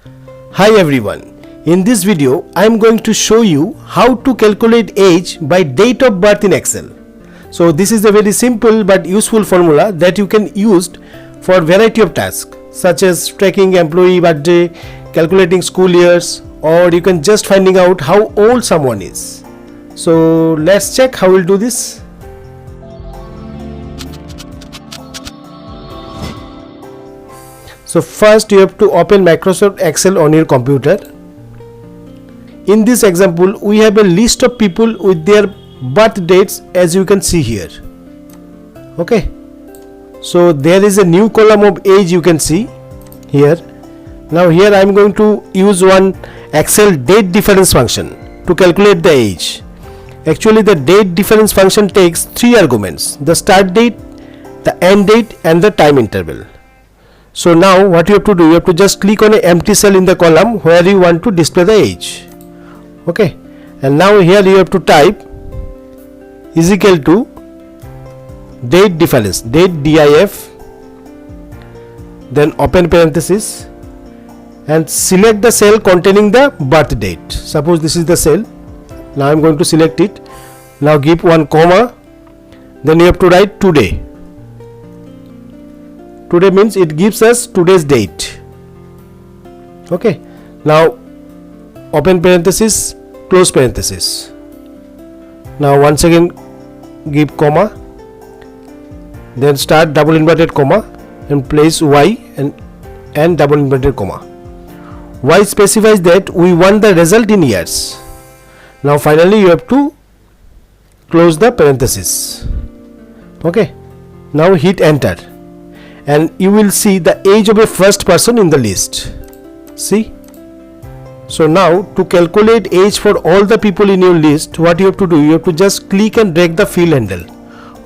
Hi everyone, in this video I am going to show you how to calculate age by date of birth in Excel. So this is a very simple but useful formula that you can use for variety of tasks such as tracking employee birthday, calculating school years, or you can just finding out how old someone is. So let's check how we'll do this. So first you have to open Microsoft Excel on your computer. In this example we have a list of people with their birth dates as you can see here. Okay, so there is a new column of age you can see here. Now here I am going to use one Excel date difference function to calculate the age. Actually the date difference function takes three arguments: the start date, the end date and the time interval. So now what you have to do, you have to just click on an empty cell in the column where you want to display the age. Okay, and now here you have to type is equal to date difference, date DIF, then open parenthesis and select the cell containing the birth date. Suppose this is the cell. Now I am going to select it. Now give one comma, then you have to write today. Today means it gives us today's date. Okay, now open parenthesis, close parenthesis. Now once again give comma, then start double inverted comma and place Y and double inverted comma. Y specifies that we want the result in years. Now finally you have to close the parenthesis. Okay, now hit enter and you will see the age of a first person in the list. See? So now to calculate age for all the people in your list, what you have to do, you have to just click and drag the fill handle.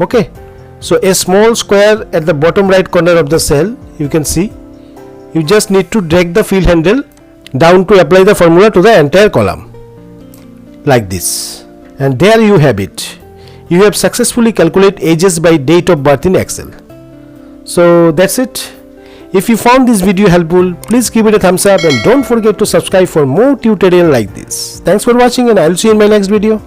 Okay, so a small square at the bottom right corner of the cell you can see. You just need to drag the fill handle down to apply the formula to the entire column like this, and there you have it. You have successfully calculated ages by date of birth in Excel. So that's it. If you found this video helpful, please give it a thumbs up and don't forget to subscribe for more tutorials like this. Thanks for watching and I'll see you in my next video.